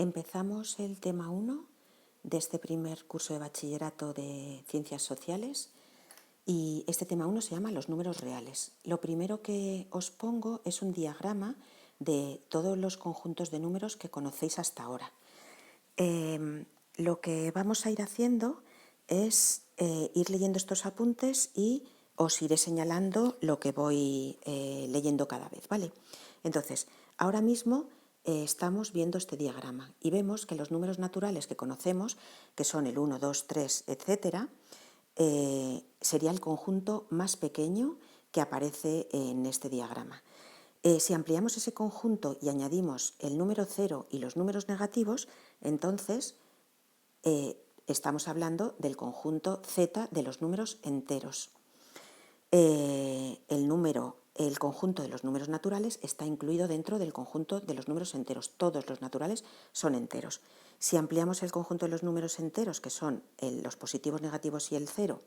Empezamos el tema 1 de este primer curso de bachillerato de Ciencias Sociales y este tema 1 se llama los números reales. Lo primero que os pongo es un diagrama de todos los conjuntos de números que conocéis hasta ahora. Lo que vamos a ir haciendo es ir leyendo estos apuntes y os iré señalando lo que voy leyendo cada vez, ¿vale? Entonces, ahora mismo estamos viendo este diagrama y vemos que los números naturales que conocemos, que son el 1, 2, 3, etc., sería el conjunto más pequeño que aparece en este diagrama. Si ampliamos ese conjunto y añadimos el número 0 y los números negativos, entonces estamos hablando del conjunto Z de los números enteros. El conjunto de los números naturales está incluido dentro del conjunto de los números enteros. Todos los naturales son enteros. Si ampliamos el conjunto de los números enteros, que son los positivos, negativos y el 0,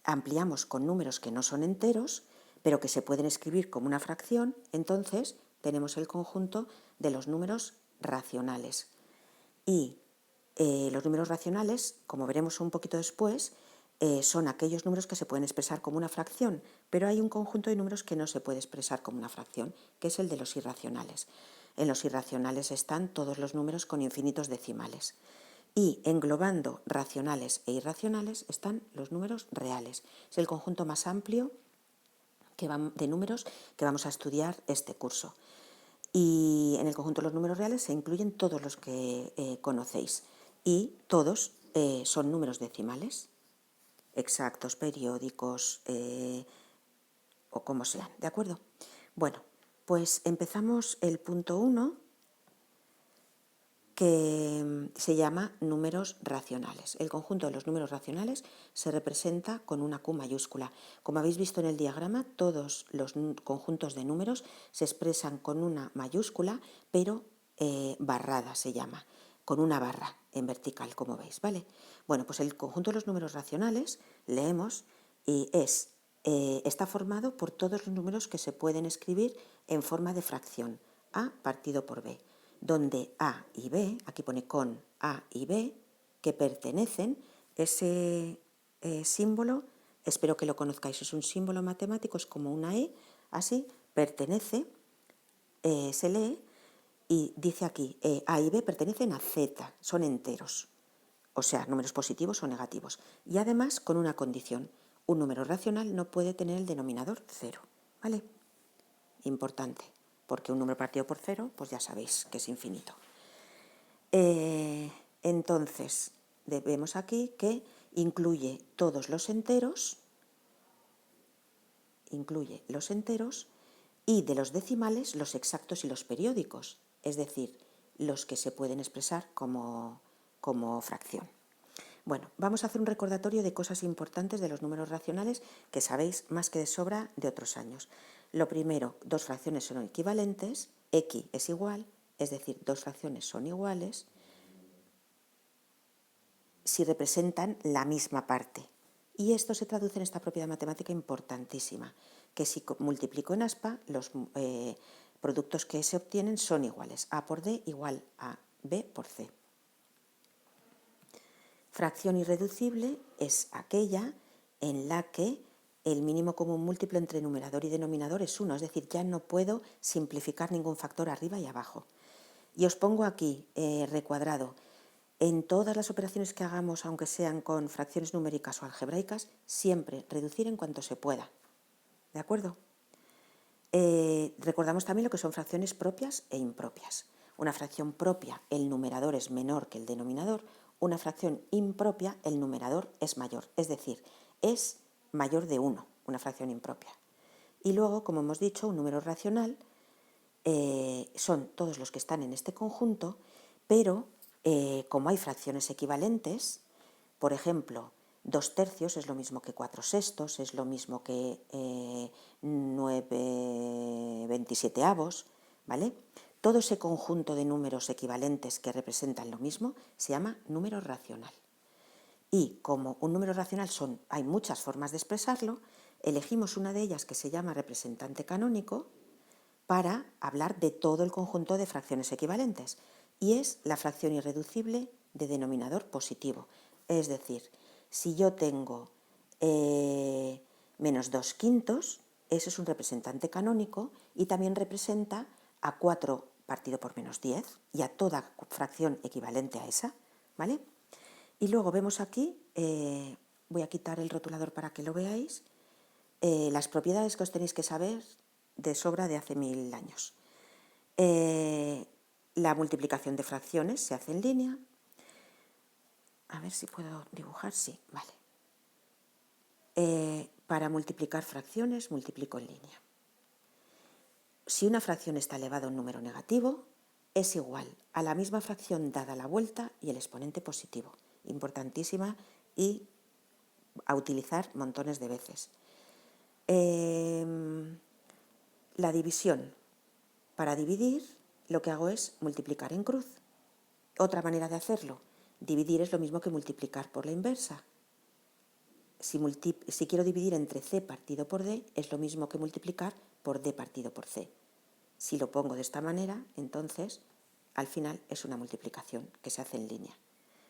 ampliamos con números que no son enteros, pero que se pueden escribir como una fracción, entonces tenemos el conjunto de los números racionales. Y los números racionales, como veremos un poquito después, son aquellos números que se pueden expresar como una fracción, pero hay un conjunto de números que no se puede expresar como una fracción, que es el de los irracionales. En los irracionales están todos los números con infinitos decimales. Y englobando racionales e irracionales están los números reales. Es el conjunto más amplio de números que vamos a estudiar este curso. Y en el conjunto de los números reales se incluyen todos los que conocéis. Y todos son números decimales, exactos, periódicos o como sean, ¿de acuerdo? Bueno, pues empezamos el punto 1, que se llama números racionales. El conjunto de los números racionales se representa con una Q mayúscula. Como habéis visto en el diagrama, todos los conjuntos de números se expresan con una mayúscula, pero barrada se llama, con una barra en vertical, como veis, ¿vale? Bueno, pues el conjunto de los números racionales, leemos, y está formado por todos los números que se pueden escribir en forma de fracción, A partido por B, donde A y B, aquí pone con A y B, que pertenecen, ese símbolo, espero que lo conozcáis, es un símbolo matemático, es como una E, así, pertenece, se lee, y dice aquí, A y B pertenecen a Z, son enteros, o sea, números positivos o negativos, y además con una condición, un número racional no puede tener el denominador 0, ¿vale? Importante, porque un número partido por 0, pues ya sabéis que es infinito. Entonces, vemos aquí que incluye todos los enteros, y de los decimales los exactos y los periódicos, es decir, los que se pueden expresar como fracción. Bueno, vamos a hacer un recordatorio de cosas importantes de los números racionales que sabéis más que de sobra de otros años. Lo primero, dos fracciones son equivalentes, X es igual, es decir, dos fracciones son iguales si representan la misma parte. Y esto se traduce en esta propiedad matemática importantísima, que si multiplico en aspa, los productos que se obtienen son iguales. A por D igual a B por C. Fracción irreducible es aquella en la que el mínimo común múltiplo entre numerador y denominador es 1, es decir, ya no puedo simplificar ningún factor arriba y abajo. Y os pongo aquí recuadrado. En todas las operaciones que hagamos, aunque sean con fracciones numéricas o algebraicas, siempre reducir en cuanto se pueda. ¿De acuerdo? Recordamos también lo que son fracciones propias e impropias. Una fracción propia, el numerador es menor que el denominador. Una fracción impropia, el numerador es mayor, es decir, es mayor de 1, una fracción impropia. Y luego, como hemos dicho, un número racional son todos los que están en este conjunto, pero como hay fracciones equivalentes, por ejemplo, 2/3 es lo mismo que 4/6, es lo mismo que 9/27, ¿vale? Todo ese conjunto de números equivalentes que representan lo mismo se llama número racional. Y como un número racional hay muchas formas de expresarlo, elegimos una de ellas que se llama representante canónico para hablar de todo el conjunto de fracciones equivalentes. y es la fracción irreducible de denominador positivo. Es decir, si yo tengo menos 2/5, eso es un representante canónico y también representa a 4 partido por menos 10 y a toda fracción equivalente a esa, ¿vale? Y luego vemos aquí, voy a quitar el rotulador para que lo veáis, las propiedades que os tenéis que saber de sobra de hace 1000 años. La multiplicación de fracciones se hace en línea. A ver si puedo dibujar, sí, vale. Para multiplicar fracciones, multiplico en línea. Si una fracción está elevada a un número negativo, es igual a la misma fracción dada la vuelta y el exponente positivo. Importantísima y a utilizar montones de veces. La división. Para dividir, lo que hago es multiplicar en cruz. Otra manera de hacerlo, dividir es lo mismo que multiplicar por la inversa. Si quiero dividir entre C partido por D, es lo mismo que multiplicar por D partido por C. Si lo pongo de esta manera, entonces, al final es una multiplicación que se hace en línea.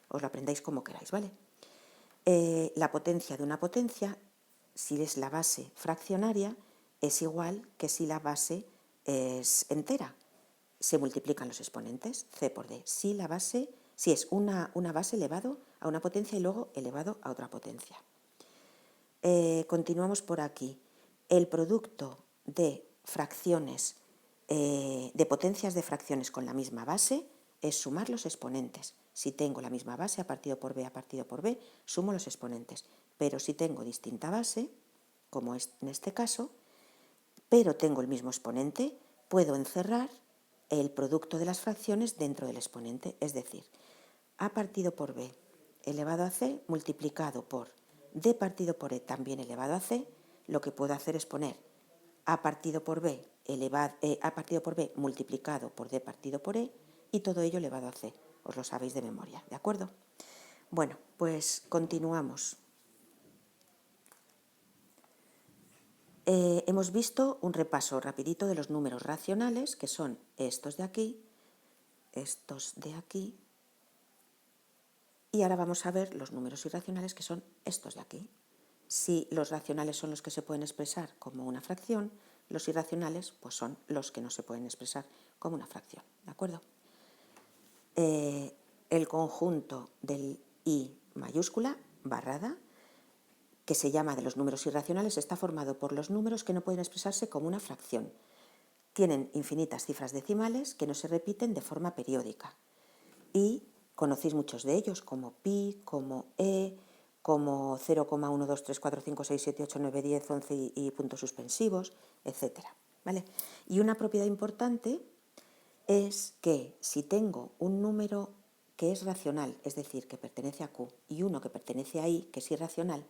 Os lo aprendáis como queráis, ¿vale? La potencia de una potencia, si es la base fraccionaria, es igual que si la base es entera. Se multiplican los exponentes, C por D. Si es una base elevado a una potencia y luego elevado a otra potencia. Continuamos por aquí. El producto de fracciones, de potencias de fracciones con la misma base, es sumar los exponentes. Si tengo la misma base, a partido por B, sumo los exponentes. Pero si tengo distinta base, como es en este caso, pero tengo el mismo exponente, puedo encerrar el producto de las fracciones dentro del exponente. Es decir, A partido por B elevado a C multiplicado por D partido por E también elevado a C, lo que puedo hacer es poner A partido por B, multiplicado por D partido por E y todo ello elevado a C. Os lo sabéis de memoria, ¿de acuerdo? Bueno, pues continuamos. Hemos visto un repaso rapidito de los números racionales, que son estos de aquí, y ahora vamos a ver los números irracionales, que son estos de aquí. Si los racionales son los que se pueden expresar como una fracción, los irracionales pues son los que no se pueden expresar como una fracción, ¿de acuerdo? El conjunto del I mayúscula, barrada, que se llama de los números irracionales, está formado por los números que no pueden expresarse como una fracción. Tienen infinitas cifras decimales que no se repiten de forma periódica. Y conocéis muchos de ellos, como pi, como e, como 0,1, 2, 3, 4, 5, 6, 7, 8, 9, 10, 11 y puntos suspensivos, etc. ¿Vale? Y una propiedad importante es que si tengo un número que es racional, es decir, que pertenece a Q, y uno que pertenece a I, que es irracional,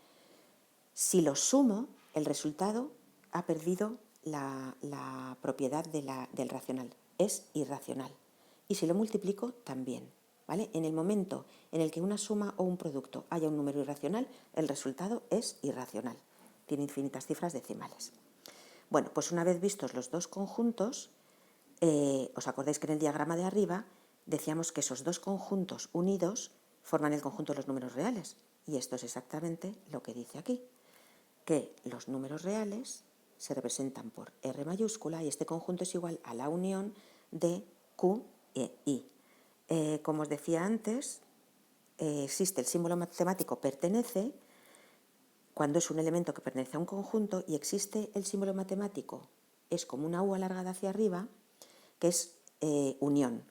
si los sumo, el resultado ha perdido la propiedad del racional, es irracional. Y si lo multiplico, también. ¿Vale? En el momento en el que una suma o un producto haya un número irracional, el resultado es irracional. Tiene infinitas cifras decimales. Bueno, pues una vez vistos los dos conjuntos, os acordáis que en el diagrama de arriba decíamos que esos dos conjuntos unidos forman el conjunto de los números reales. Y esto es exactamente lo que dice aquí, que los números reales se representan por R mayúscula y este conjunto es igual a la unión de Q e I. Como os decía antes, existe el símbolo matemático pertenece cuando es un elemento que pertenece a un conjunto, y existe el símbolo matemático, es como una U alargada hacia arriba, que es unión.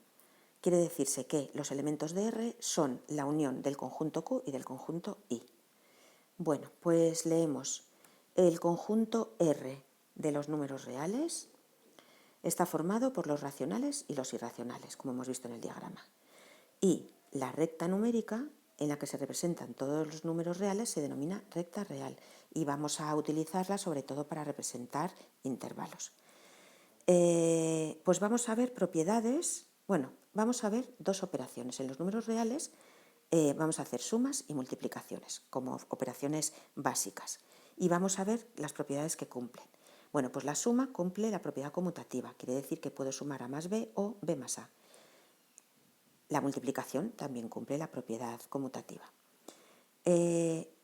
Quiere decirse que los elementos de R son la unión del conjunto Q y del conjunto I. Bueno, pues leemos. El conjunto R de los números reales está formado por los racionales y los irracionales, como hemos visto en el diagrama. Y la recta numérica, en la que se representan todos los números reales, se denomina recta real. Y vamos a utilizarla sobre todo para representar intervalos. Pues vamos a ver propiedades. Bueno, vamos a ver dos operaciones. En los números reales vamos a hacer sumas y multiplicaciones como operaciones básicas. Y vamos a ver las propiedades que cumplen. Bueno, pues la suma cumple la propiedad conmutativa. Quiere decir que puedo sumar A más B o B más A. La multiplicación también cumple la propiedad conmutativa.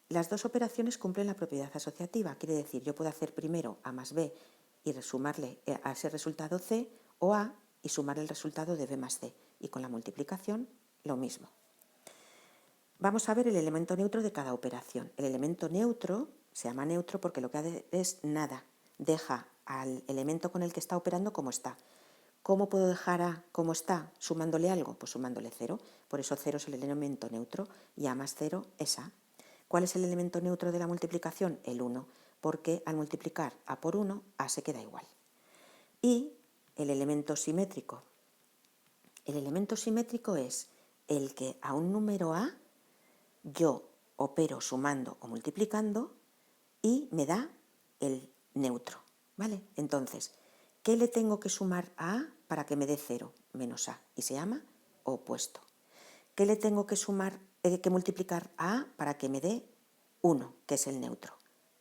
Las dos operaciones cumplen la propiedad asociativa, quiere decir, yo puedo hacer primero A más B y sumarle a ese resultado C, o A y sumar el resultado de B más C, y con la multiplicación lo mismo. Vamos a ver el elemento neutro de cada operación. El elemento neutro se llama neutro porque lo que hace es nada, deja al elemento con el que está operando como está. ¿Cómo puedo dejar A como está sumándole algo? Pues sumándole 0, por eso 0 es el elemento neutro y A más 0 es A. ¿Cuál es el elemento neutro de la multiplicación? El 1, porque al multiplicar A por 1, A se queda igual. Y el elemento simétrico. El elemento simétrico es el que a un número A yo opero sumando o multiplicando y me da el neutro, ¿vale? Entonces, ¿qué le tengo que sumar a A para que me dé 0? Menos A, y se llama opuesto. ¿Qué le tengo que que multiplicar a A para que me dé 1, que es el neutro?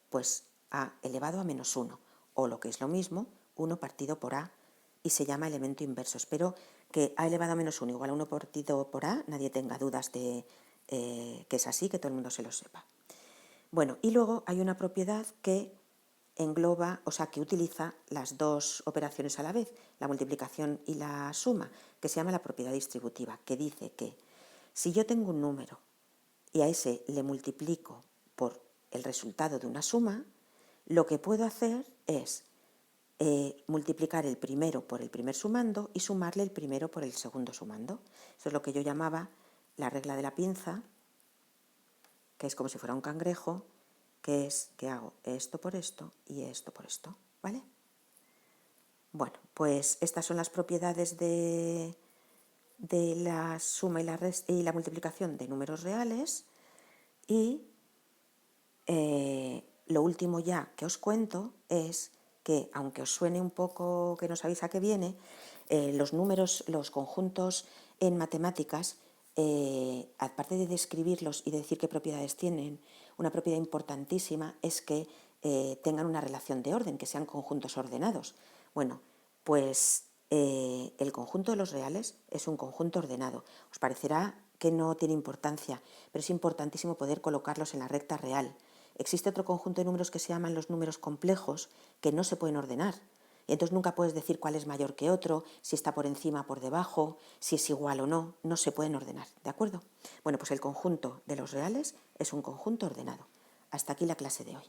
Pues A elevado a menos 1, o lo que es lo mismo, 1 partido por A, y se llama elemento inverso. Espero que A elevado a menos 1 igual a 1 partido por A, nadie tenga dudas de que es así, que todo el mundo se lo sepa. Bueno, y luego hay una propiedad que engloba, o sea, que utiliza las dos operaciones a la vez, la multiplicación y la suma, que se llama la propiedad distributiva, que dice que si yo tengo un número y a ese le multiplico por el resultado de una suma, lo que puedo hacer es multiplicar el primero por el primer sumando y sumarle el primero por el segundo sumando. Eso es lo que yo llamaba la regla de la pinza, que es como si fuera un cangrejo, que es que hago esto por esto y esto por esto, ¿vale? Bueno, pues estas son las propiedades de la suma y la multiplicación de números reales, y lo último ya que os cuento es que, aunque os suene un poco que no sabéis a qué viene, los números, los conjuntos en matemáticas, aparte de describirlos y de decir qué propiedades tienen, una propiedad importantísima es que tengan una relación de orden, que sean conjuntos ordenados. Bueno, pues el conjunto de los reales es un conjunto ordenado. Os parecerá que no tiene importancia, pero es importantísimo poder colocarlos en la recta real. Existe otro conjunto de números que se llaman los números complejos, que no se pueden ordenar. Y entonces nunca puedes decir cuál es mayor que otro, si está por encima o por debajo, si es igual o no, no se pueden ordenar, ¿de acuerdo? Bueno, pues el conjunto de los reales es un conjunto ordenado. Hasta aquí la clase de hoy.